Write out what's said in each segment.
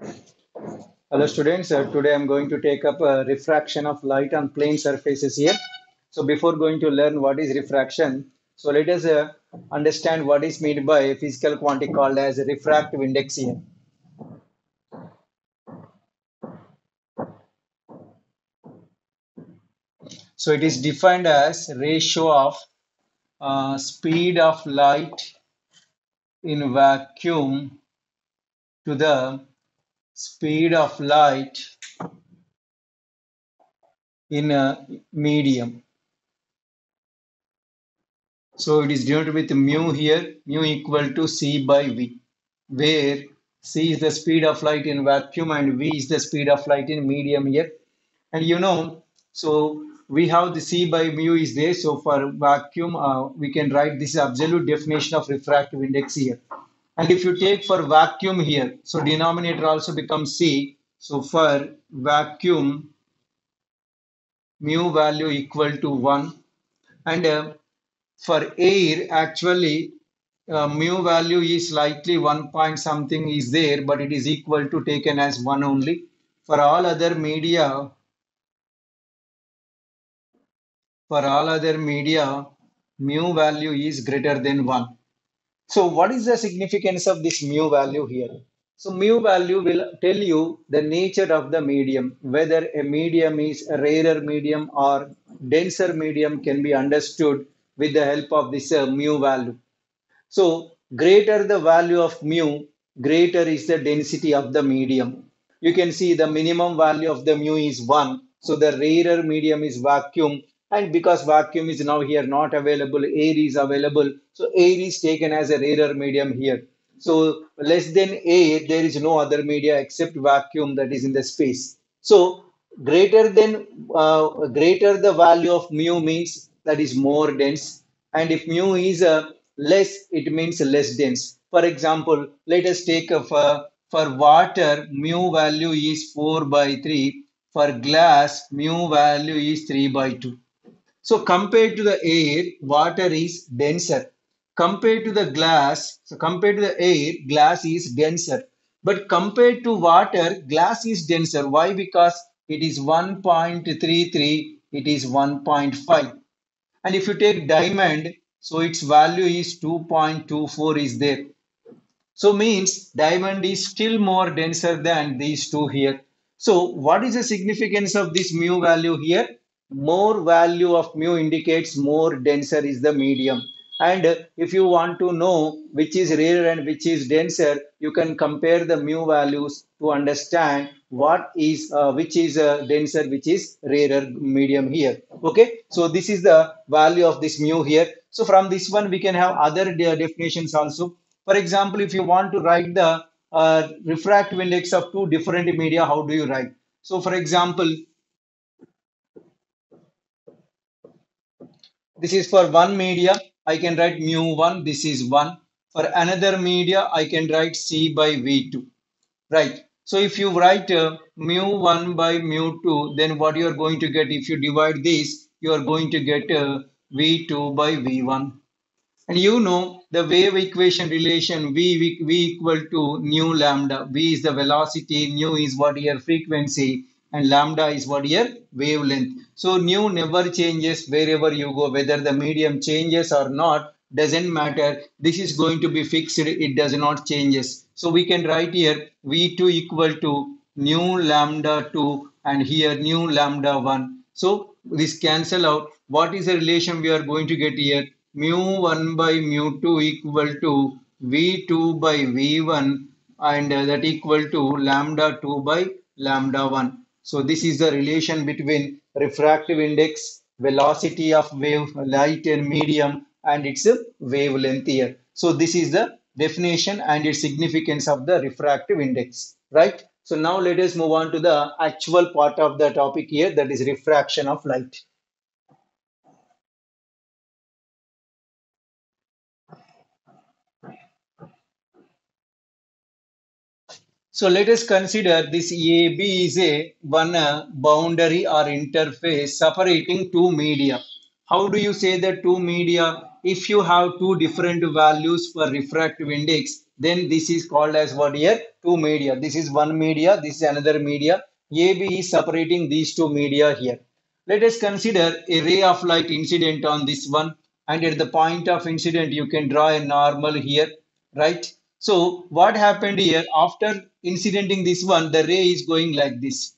Hello students, today I'm going to take up refraction of light on plane surfaces here. So before going to learn what is refraction, so let us understand what is meant by a physical quantity called as refractive index here. So it is defined as ratio of speed of light in vacuum to the speed of light in a medium. So it is denoted with mu here, mu equal to c by v, where c is the speed of light in vacuum and v is the speed of light in medium here. And so we have the c by mu is there. So for vacuum, we can write this absolute definition of refractive index here. And if you take for vacuum here, so denominator also becomes c. So for vacuum, mu value equal to 1. And for air, actually, mu value is slightly 1 point something is there, but it is equal to taken as 1 only. For all other media, mu value is greater than 1. So what is the significance of this mu value here? So mu value will tell you the nature of the medium, whether a medium is a rarer medium or denser medium can be understood with the help of this mu value. So greater the value of mu, greater is the density of the medium. You can see the minimum value of the mu is 1. So the rarer medium is vacuum. And because vacuum is now here not available, air is available. So air is taken as a rarer medium here. So less than air, there is no other media except vacuum that is in the space. So greater the value of mu means that is more dense, and if mu is less, it means less dense. For example, let us take for water, mu value is 4 by 3. For glass, mu value is 3 by 2. So compared to the air, water is denser. Compared to the air, glass is denser. But compared to water, glass is denser. Why? Because it is 1.33, it is 1.5. And if you take diamond, so its value is 2.24 is there. So means diamond is still more denser than these two here. So what is the significance of this mu value here? More value of mu indicates more denser is the medium. And if you want to know which is rarer and which is denser, you can compare the mu values to understand what is which is denser, which is rarer medium here. Okay, so this is the value of this mu here. So from this one, we can have other definitions also. For example, if you want to write the refractive index of two different media, how do you write? So, for example, this is for one media, I can write mu1, this is 1. For another media, I can write C by V2, right? So, if you write mu1 by mu2, then what you are going to get, if you divide this, you are going to get V2 by V1. And the wave equation relation v equal to nu lambda. V is the velocity, nu is what your frequency, and lambda is what your wavelength. So nu never changes wherever you go, whether the medium changes or not, doesn't matter. This is going to be fixed, it does not changes. So we can write here V2 equal to nu lambda 2 and here nu lambda 1. So this cancel out. What is the relation we are going to get here? Mu1 by mu2 equal to V2 by V1 and that equal to lambda 2 by lambda 1. So this is the relation between refractive index, velocity of wave, light and medium, and its wavelength here. So this is the definition and its significance of the refractive index, right? So now let us move on to the actual part of the topic here, that is refraction of light. So let us consider this AB is a one boundary or interface separating two media. How do you say that two media? If you have two different values for refractive index, then this is called as what here? two media. This is one media, this is another media. AB is separating these two media here. Let us consider a ray of light incident on this one, and at the point of incident you can draw a normal here, right? So what happened here after incidenting this one, the ray is going like this.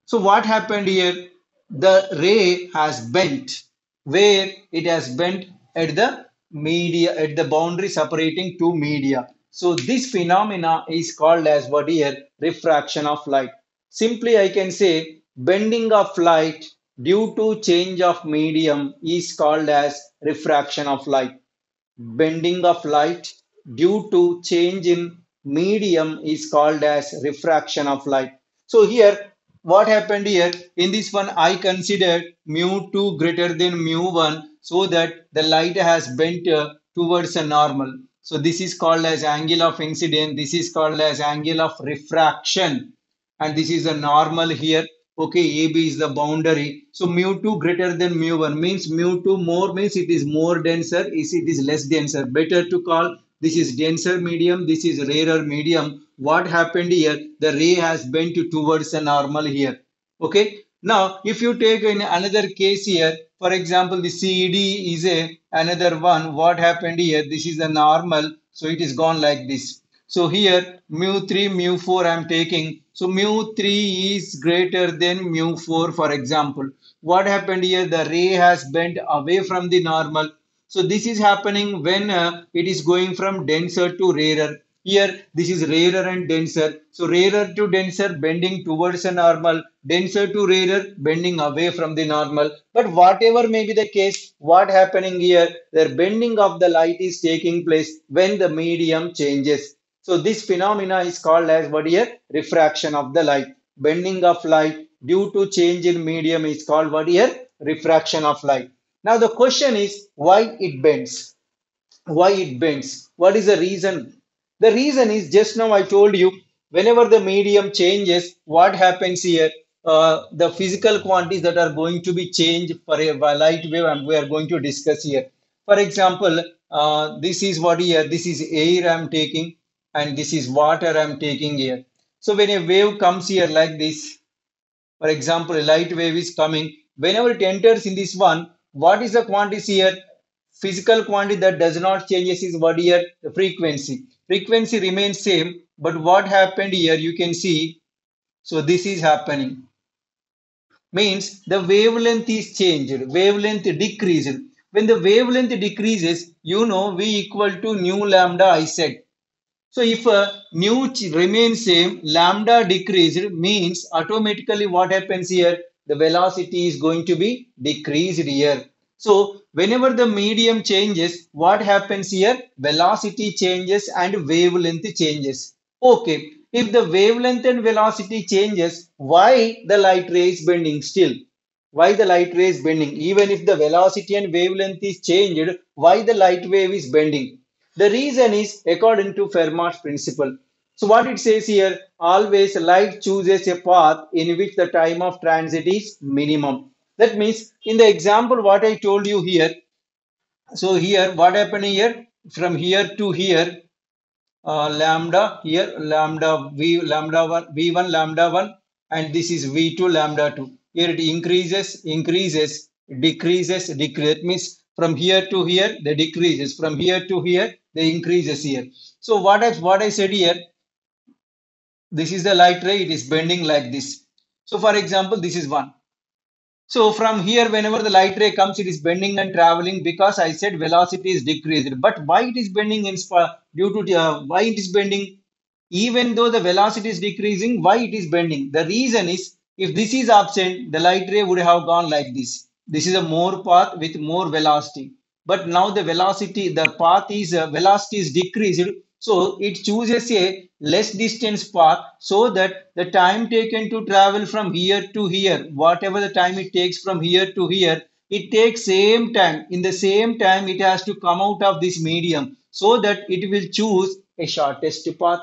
So what happened here? The ray has bent where it has bent at the media, at the boundary separating two media. So this phenomena is called as what here? Refraction of light. Simply I can say bending of light due to change of medium is called as refraction of light. Bending of light due to change in medium is called as refraction of light. So here, what happened here? In this one, I considered mu2 greater than mu1 so that the light has bent towards a normal. So this is called as angle of incidence. This is called as angle of refraction. And this is a normal here. Okay, AB is the boundary. So mu2 greater than mu1 means mu2 more means it is more denser, is it is less denser. Better to call this is denser medium, this is rarer medium. What happened here? The ray has bent towards a normal here. Okay. Now, if you take in another case here, for example, the CD is a another one. What happened here? This is a normal, so it is gone like this. So here mu3, mu4 I am taking. So mu3 is greater than mu4 for example. What happened here? The ray has bent away from the normal. So this is happening when it is going from denser to rarer. Here this is rarer and denser. So rarer to denser bending towards a normal, denser to rarer bending away from the normal. But whatever may be the case, what happening here? The bending of the light is taking place when the medium changes. So this phenomena is called as what here? Refraction of the light. Bending of light due to change in medium is called what here? Refraction of light. Now the question is why it bends? Why it bends? What is the reason? The reason is just now I told you whenever the medium changes, what happens here? The physical quantities that are going to be changed for a light wave and we are going to discuss here. For example, this is what here, this is air I'm taking and this is water I'm taking here. So when a wave comes here like this, for example, a light wave is coming. Whenever it enters in this one, what is the quantity here? Physical quantity that does not changes is what here? The frequency. Frequency remains same, but what happened here? You can see. So this is happening. Means the wavelength is changed. Wavelength decreased. When the wavelength decreases, you know V equal to nu lambda I said. So if nu remains same, lambda decreased means automatically what happens here? The velocity is going to be decreased here. So whenever the medium changes, what happens here? Velocity changes and wavelength changes. Okay, if the wavelength and velocity changes, why the light ray is bending still? Why the light ray is bending? Even if the velocity and wavelength is changed, why the light wave is bending? The reason is according to Fermat's principle. So what it says here, always light chooses a path in which the time of transit is minimum. That means in the example what I told you here, so here what happened here, from here to here, lambda here, lambda v lambda 1 v1 lambda 1 and this is v2 lambda 2. Here it increases, decreases, decreases. That means from here to here the decreases, from here to here the increases here. So what I said here, this is the light ray, it is bending like this. So for example, this is one. So from here, whenever the light ray comes, it is bending and traveling because I said velocity is decreased. But why it is bending in due to why it is bending? Even though the velocity is decreasing, why it is bending? The reason is if this is absent, the light ray would have gone like this. This is a more path with more velocity. But now the velocity, the path is velocity is decreased. So it chooses a less distance path so that the time taken to travel from here to here, whatever the time it takes from here to here, it takes same time. In the same time, it has to come out of this medium so that it will choose a shortest path.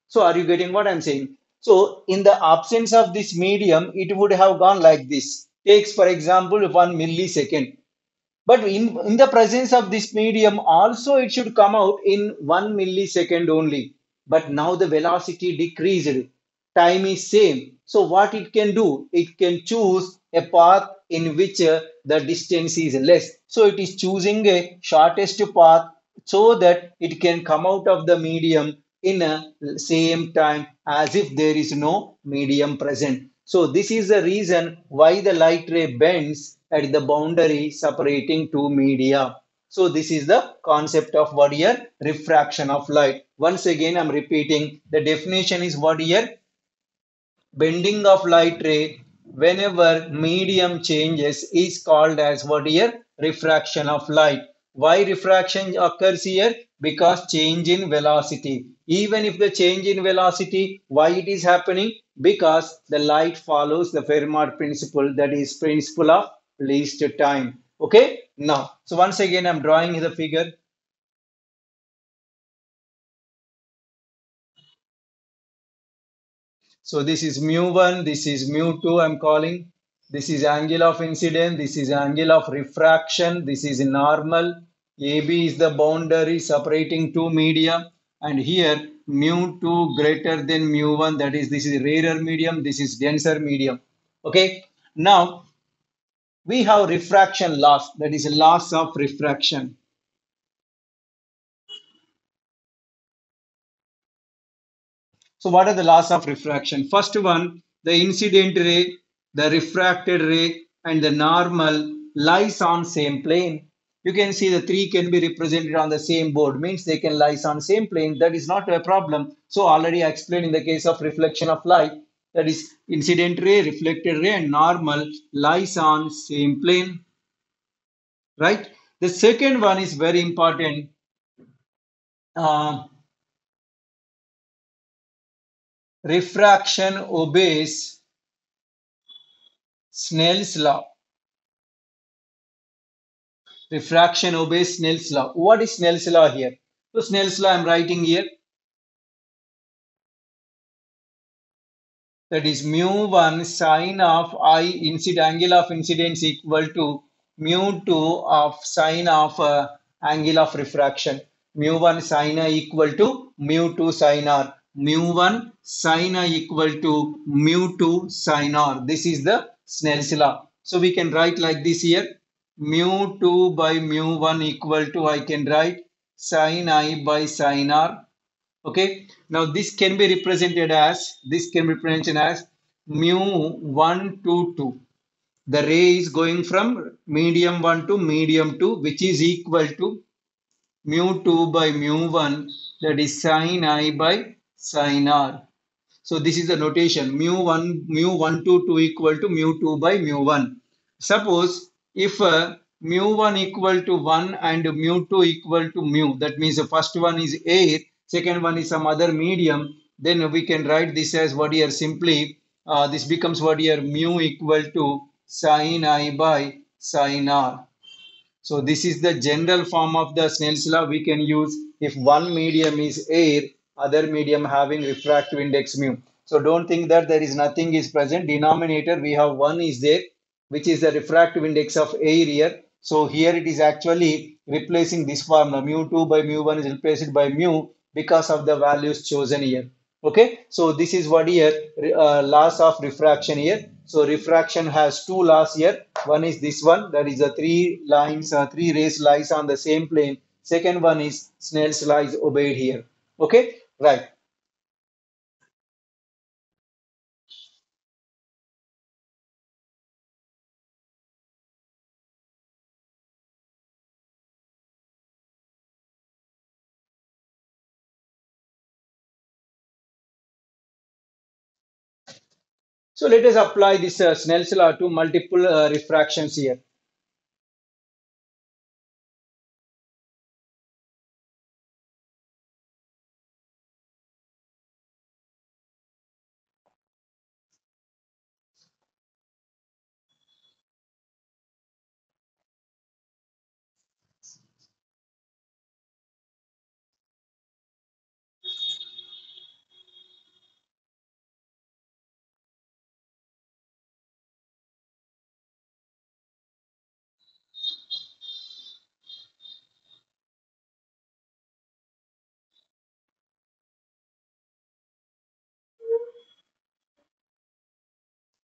So are you getting what I'm saying? So in the absence of this medium, it would have gone like this. Takes, for example, 1 millisecond. But in the presence of this medium, also it should come out in 1 millisecond only. but now the velocity decreased. Time is same. So what it can do? It can choose a path in which the distance is less. So it is choosing a shortest path so that it can come out of the medium in a same time as if there is no medium present. So this is the reason why the light ray bends at the boundary separating two media. So this is the concept of what here? Refraction of light. Once again, I'm repeating the definition is what here? Bending of light ray whenever medium changes is called as what here? Refraction of light. Why refraction occurs here? Because change in velocity. Even if the change in velocity, why it is happening? Because the light follows the Fermat principle, that is principle of least time. Okay, now, so once again, I'm drawing the figure. So this is mu1, this is mu2, I'm calling. This is angle of incidence, this is angle of refraction, this is normal. AB is the boundary separating two media. And here mu2 greater than mu1, that is, this is rarer medium, this is denser medium. Okay. Now we have refraction loss, that is loss of refraction. So what are the laws of refraction? First one, the incident ray, the refracted ray, and the normal lies on same plane. You can see the three can be represented on the same board, means they can lies on same plane. That is not a problem. So already I explained in the case of reflection of light, that is incident ray, reflected ray, and normal lies on same plane, right? The second one is very important. Uh, Refraction obeys Snell's law. Refraction obeys Snell's law. What is Snell's law here? So Snell's law I'm writing here. That is mu1 sine of I incident angle of incidence equal to mu2 of sine of angle of refraction. Mu1 sine I equal to mu2 sine r. Mu1 sine I equal to mu2 sine r. This is the Snell's law. So we can write like this here. Mu2 by mu1 equal to, I can write sine I by sine r. Okay, now this can be represented as mu1 to 2. The ray is going from medium 1 to medium 2, which is equal to mu2 by mu1, that is sine I by sine r. So this is the notation mu1 to 2 equal to mu2 by mu1. Suppose if mu1 equal to 1 and mu2 equal to mu, that means the first one is air, second one is some other medium, then we can write this as what here simply, this becomes what here mu equal to sine I by sine r. So this is the general form of the Snell's law we can use if one medium is air, other medium having refractive index mu. So don't think that there is nothing is present. Denominator we have one is there, which is the refractive index of air here. So here it is actually replacing this formula. Mu2 by mu1 is replaced by mu because of the values chosen here. Okay, so this is what here laws of refraction here. So refraction has two laws here. One is this one, that is the three lines, three rays lies on the same plane. Second one is Snell's law is obeyed here. Okay, right. So let us apply this Snell's law to multiple refractions here.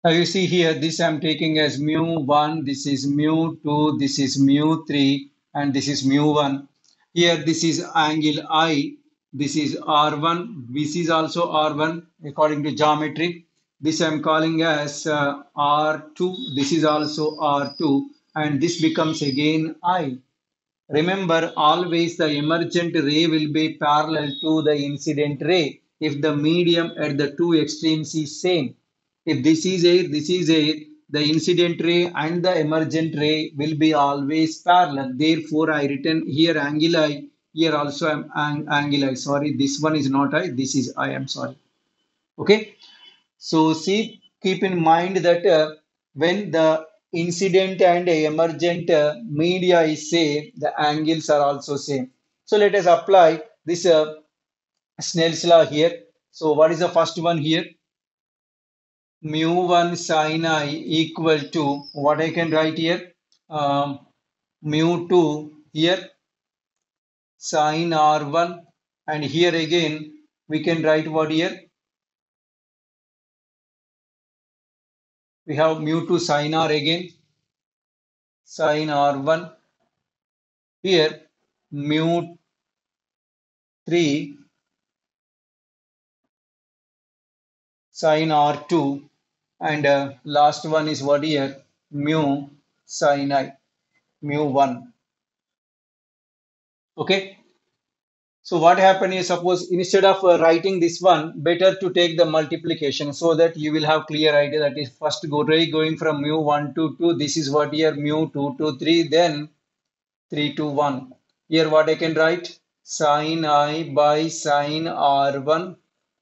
Now you see here, this I'm taking as mu1, this is mu2, this is mu3, and this is mu1. Here, this is angle I, this is R1, this is also R1 according to geometry. This I'm calling as R2, this is also R2, and this becomes again I. Remember, always the emergent ray will be parallel to the incident ray if the medium at the two extremes is same. If this is air, the incident ray and the emergent ray will be always parallel. Therefore, I written here angle I. Here also angle I. Sorry, this one is not I. This is I. am sorry. Okay. So see, keep in mind that when the incident and emergent media is same, the angles are also same. So let us apply this Snell's law here. So what is the first one here? Mu1 sin I equal to what I can write here? Mu2 here sin R1, and here again we can write what here? We have mu2 sin R again, sin R1. Here mu 3 sin R2, and last one is what here? Mu sin I, mu 1. Okay. So what happened is, suppose instead of writing this one, better to take the multiplication so that you will have clear idea. That is first going from mu 1 to 2. This is what here mu 2 to 3, then 3 to 1. Here what I can write? Sin I by sin R1.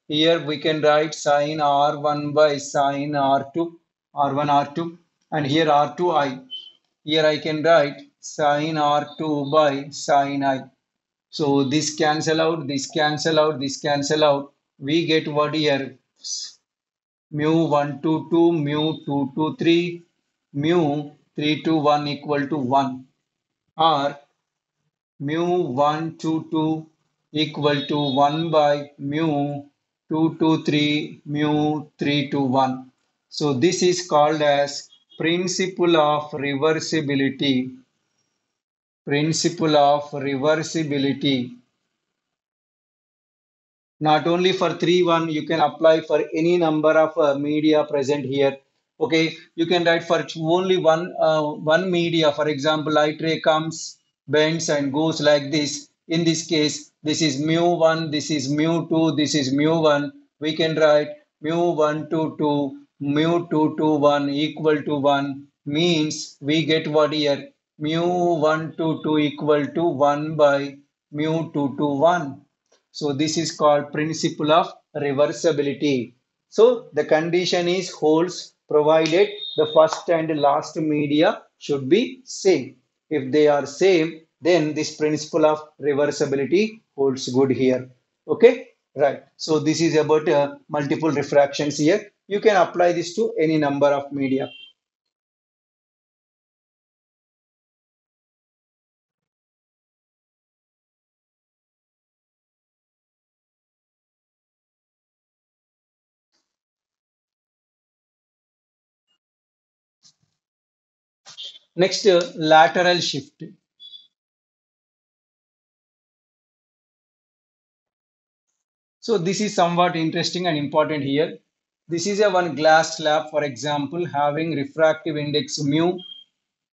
Here we can write sin R1 by sin R2, R1, R2, and here R2I. Here I can write sin R2 by sin I. So this cancel out, this cancel out, this cancel out. We get what here? Mu 1 to 2, mu 2 to 3, mu 3 to 1 equal to 1. Or mu 1 to 2 equal to 1 by mu 2 to 3, mu 3 to 1. So this is called as principle of reversibility. Principle of reversibility. Not only for 3 1, you can apply for any number of media present here. Okay, you can write for only one media. For example, light ray comes, bends and goes like this. In this case, this is mu1, this is mu2, this is mu1. We can write mu1 to 2, mu2 to 1 equal to 1, means we get what here? Mu1 to 2 equal to 1 by mu2 to 1. So this is called principle of reversibility. So the condition is holds provided the first and last media should be same. If they are same, then this principle of reversibility holds good here. Okay, right. So this is about multiple refractions here. You can apply this to any number of media. Next, lateral shift. So this is somewhat interesting and important here. This is a one glass slab, for example, having refractive index mu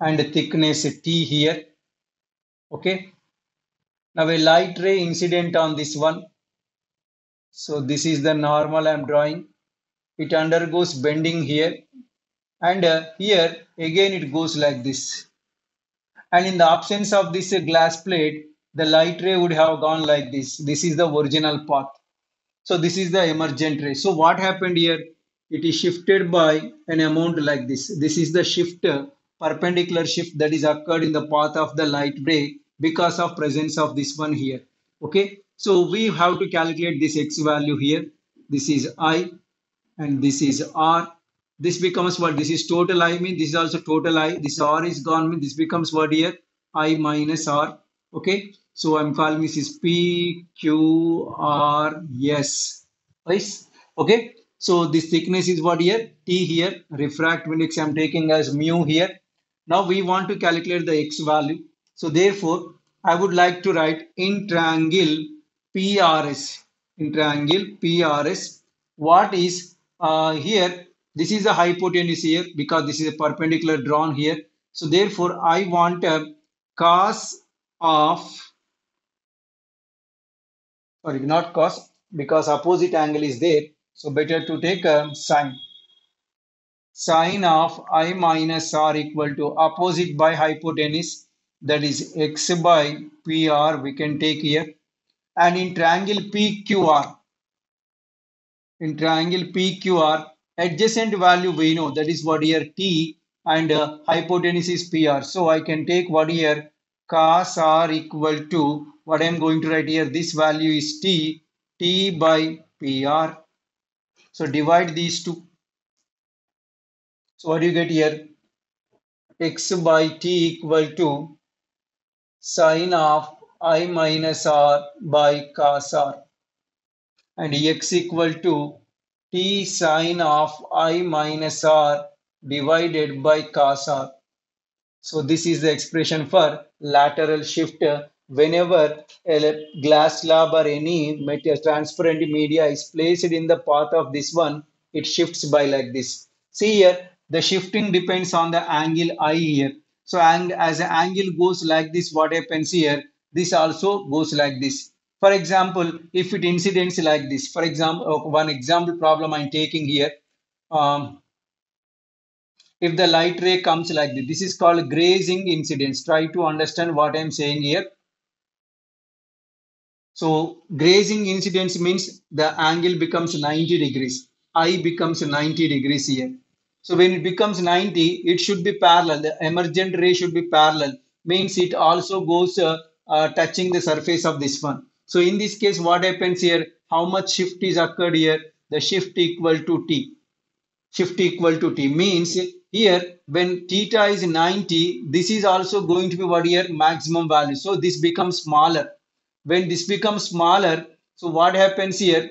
and thickness T here. Okay. Now a light ray incident on this one. So this is the normal I'm drawing. It undergoes bending here, and here again it goes like this. And in the absence of this glass plate, the light ray would have gone like this. This is the original path. So this is the emergent ray. So what happened here? It is shifted by an amount like this. This is the shift, perpendicular shift that is occurred in the path of the light ray because of presence of this one here. Okay. So we have to calculate this x value here. This is I and this is R. This becomes what? This is total I mean this is also total I. This R is gone mean this becomes what here? I minus R. Okay. So I'm calling this is P Q R S. Right? Okay. So this thickness is what here? T here. Refractive index I'm taking as mu here. Now we want to calculate the x value. So therefore, I would like to write in triangle PRS. In triangle PRS, what is here? This is the hypotenuse here because this is a perpendicular drawn here. So therefore, I want a cos of, sorry, not cos, because opposite angle is there. So better to take a sine. Sine of I minus r equal to opposite by hypotenuse, that is x by PR we can take here. And in triangle PQR, in triangle PQR, adjacent value we know, that is what here T, and hypotenuse is PR. So I can take what here cos R equal to, what I am going to write here, this value is T by PR. So divide these two. So what do you get here? X by T equal to sine of I minus R by cos R, and x equal to T sine of I minus R divided by cos R. So this is the expression for lateral shift whenever a glass slab or any material, transparent media is placed in the path of this one, it shifts by like this. See here, the shifting depends on the angle I here. So and as the angle goes like this, what happens here? This also goes like this. For example, if it incidents like this, for example, one example problem I'm taking here. Um, if the light ray comes like this is called grazing incidence. Try to understand what I'm saying here. So grazing incidence means the angle becomes 90 degrees. I becomes 90 degrees here. So when it becomes 90, it should be parallel. The emergent ray should be parallel. Means it also goes touching the surface of this one. So in this case, what happens here? How much shift is occurred here? The shift equal to T. Shift equal to t means here when theta is 90, this is also going to be what here maximum value, so this becomes smaller. When this becomes smaller, so what happens here,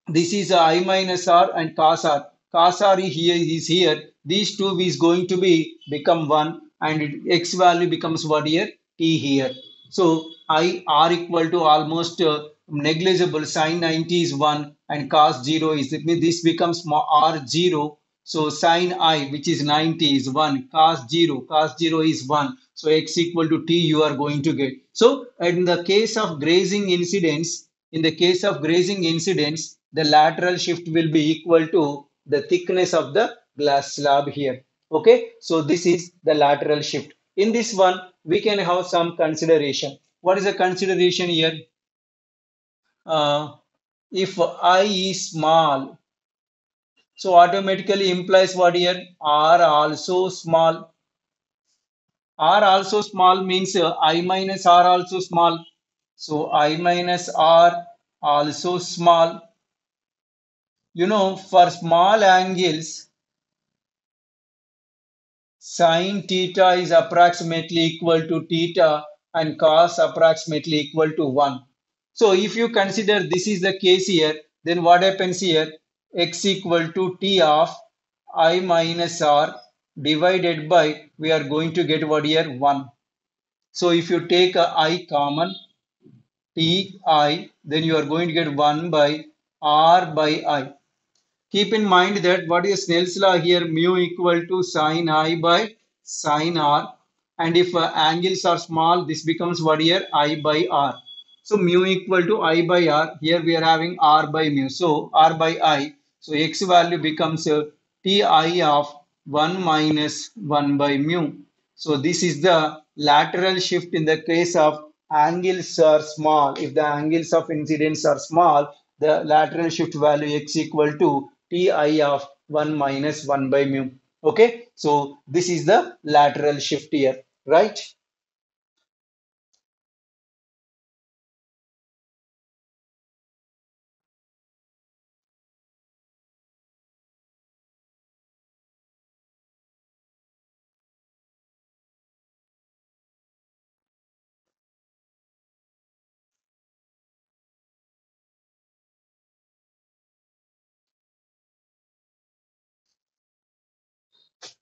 this is I minus r and cos r. Cos r is here. These two is going to be become 1, and x value becomes what here? T here. So I r equal to almost negligible. Sin 90 is 1 and cos 0 is, it means this becomes r 0. So sin I, which is 90, is 1. Cos 0 is 1. So x equal to t you are going to get. So in the case of grazing incidence, in the case of grazing incidence, the lateral shift will be equal to the thickness of the glass slab here. Okay, so this is the lateral shift. In this one, we can have some consideration. What is the consideration here? Uh, if I is small, so automatically implies what here? R also small. R also small means I minus R also small. So I minus R also small. For small angles, sine theta is approximately equal to theta and cos approximately equal to 1. So if you consider this is the case here, then what happens here? X equal to t of I minus r divided by, we are going to get what here? 1. So if you take a I common, t I, then you are going to get 1 by r by I. Keep in mind that what is Snell's law here? Mu equal to sine I by sine R. And if angles are small, this becomes what here? I by R. So mu equal to I by R. Here we are having R by mu. So R by I. So x value becomes Ti of 1 minus 1 by mu. So this is the lateral shift in the case of angles are small. If the angles of incidence are small, the lateral shift value x equal to Ti of 1 minus 1 by mu. Okay, so this is the lateral shift here, right?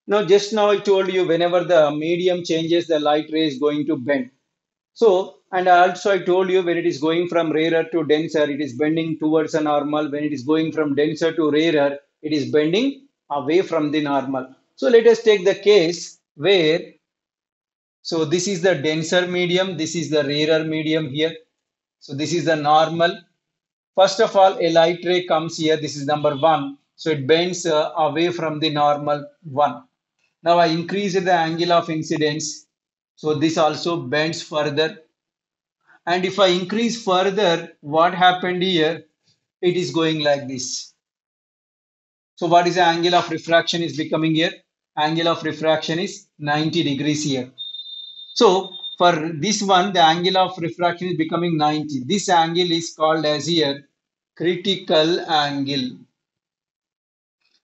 Now, just now I told you whenever the medium changes, the light ray is going to bend. So, and also I told you when it is going from rarer to denser, it is bending towards a normal. When it is going from denser to rarer, it is bending away from the normal. So let us take the case where, so this is the denser medium, this is the rarer medium here. So this is the normal. First of all, a light ray comes here. This is number one. So it bends away from the normal one. Now I increase the angle of incidence. So this also bends further. And if I increase further, what happened here? It is going like this. So what is the angle of refraction is becoming here? Angle of refraction is 90 degrees here. So for this one, the angle of refraction is becoming 90. This angle is called as here critical angle.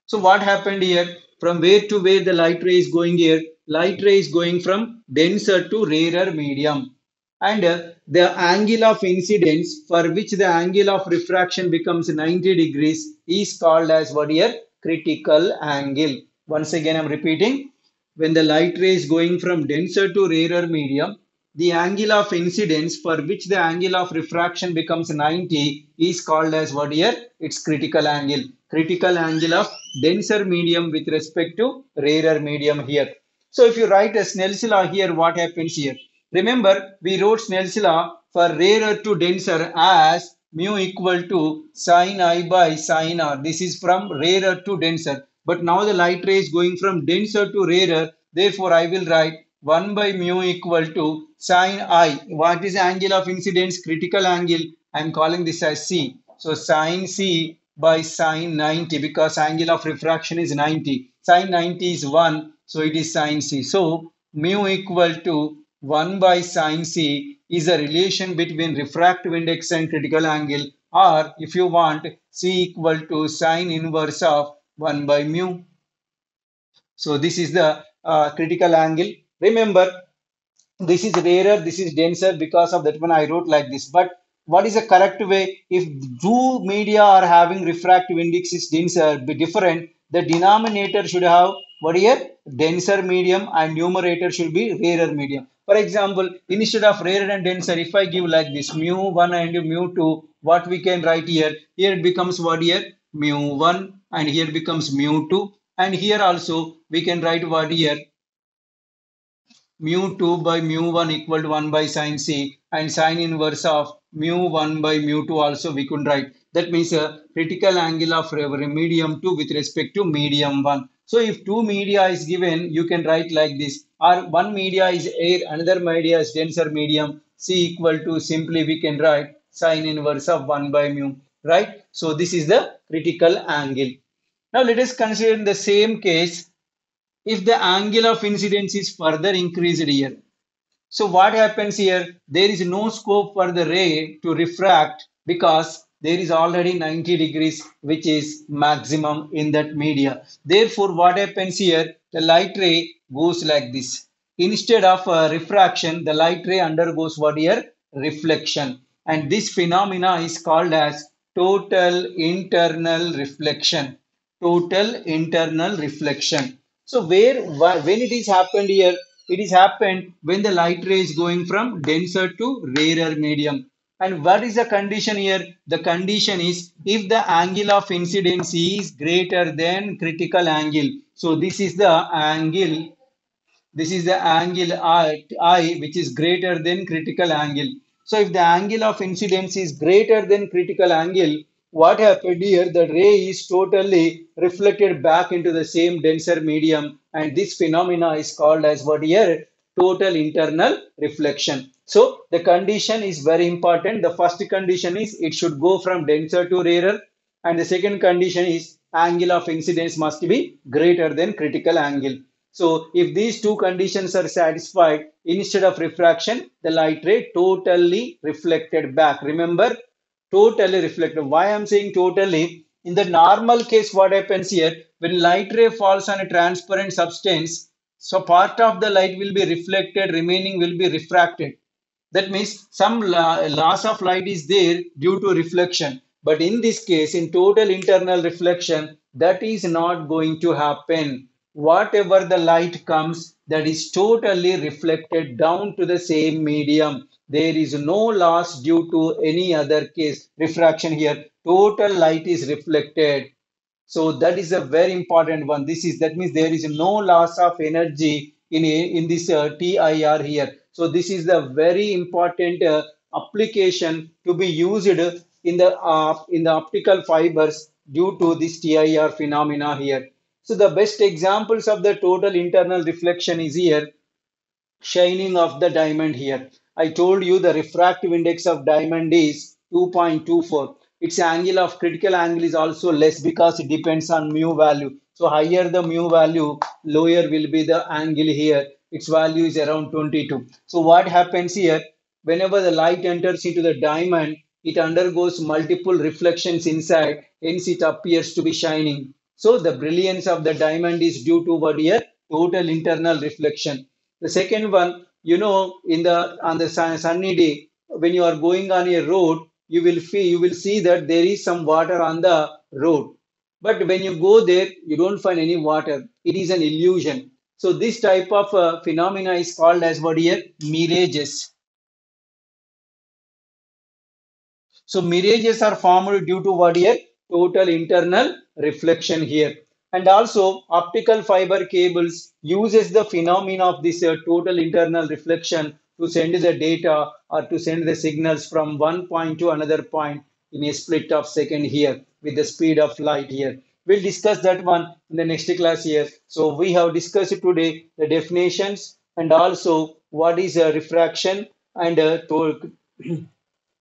So what happened here? From where to where the light ray is going here? Light ray is going from denser to rarer medium. And the angle of incidence for which the angle of refraction becomes 90 degrees is called as what here? Critical angle. Once again, I am repeating. When the light ray is going from denser to rarer medium, the angle of incidence for which the angle of refraction becomes 90 is called as what here? Its critical angle. Critical angle of denser medium with respect to rarer medium here. So if you write a Snell's law here, what happens here? Remember, we wrote Snell's law for rarer to denser as mu equal to sine I by sine r. This is from rarer to denser. But now the light ray is going from denser to rarer. Therefore, I will write 1 by mu equal to sine I. What is the angle of incidence? Critical angle. I am calling this as C. So sine C by sine 90 because angle of refraction is 90. Sine 90 is 1. So it is sine C. So mu equal to 1 by sine C is a relation between refractive index and critical angle, or if you want, C equal to sine inverse of 1 by mu. So this is the critical angle. Remember, this is rarer, this is denser. Because of that one I wrote like this. But what is the correct way? If two media are having refractive index is denser, be different, the denominator should have what here? Denser medium, and numerator should be rarer medium. For example, instead of rarer and denser, if I give like this mu1 and mu2, what we can write here? Here it becomes what here? Mu1, and here becomes mu2, and here also we can write what here? Mu2 by mu1 equal to 1 by sine C, and sine inverse of mu1 by mu2 also we could write. That means a critical angle of medium 2 with respect to medium 1. So if two media is given, you can write like this. Or one media is air, another media is denser medium. C equal to, simply we can write sine inverse of 1 by mu. Right? So this is the critical angle. Now let us consider the same case if the angle of incidence is further increased here. So what happens here? There is no scope for the ray to refract because there is already 90 degrees which is maximum in that media. Therefore, what happens here? The light ray goes like this. Instead of refraction, the light ray undergoes what here? Reflection. And this phenomena is called as total internal reflection. Total internal reflection. So when it is happened here, it is happened when the light ray is going from denser to rarer medium. And what is the condition here? The condition is if the angle of incidence is greater than critical angle. So this is the angle I which is greater than critical angle. So if the angle of incidence is greater than critical angle, what happened here? The ray is totally reflected back into the same denser medium, and this phenomena is called as what here? Total internal reflection. So the condition is very important. The first condition is it should go from denser to rarer, and the second condition is angle of incidence must be greater than critical angle. So if these two conditions are satisfied, instead of refraction, the light ray totally reflected back. Remember, totally reflected. Why I'm saying totally? In the normal case, what happens here? When light ray falls on a transparent substance, so part of the light will be reflected, remaining will be refracted. That means some loss of light is there due to reflection. But in this case, in total internal reflection, that is not going to happen. whatever the light comes, that is totally reflected down to the same medium. There is no loss due to any other case refraction here. Total light is reflected, so that is a very important one. That means there is no loss of energy in this TIR here. So this is the very important application to be used in the optical fibers due to this TIR phenomena here. So the best examples of the total internal reflection is here, shining of the diamond here. I told you the refractive index of diamond is 2.24. Its angle of critical angle is also less because it depends on mu value. So higher the mu value, lower will be the angle here. Its value is around 22. So what happens here? Whenever the light enters into the diamond, it undergoes multiple reflections inside, hence it appears to be shining. So the brilliance of the diamond is due to what here? Total internal reflection. The second one, in the on the sunny day, when you are going on a road, you will see that there is some water on the road. But when you go there, you don't find any water. It is an illusion. So this type of phenomena is called as what here? Mirages. So mirages are formed due to what here? Total internal reflection here. And also optical fiber cables uses the phenomena of this total internal reflection to send the data or to send the signals from one point to another point in a split of second here with the speed of light here. We'll discuss that one in the next class here. So we have discussed today the definitions and also what is a refraction and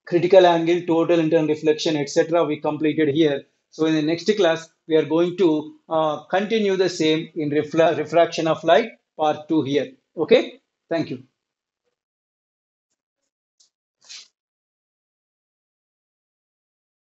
critical angle, total internal reflection, etc. we completed here. So in the next class, we are going to continue the same in refraction of light part 2 here. Okay, thank you.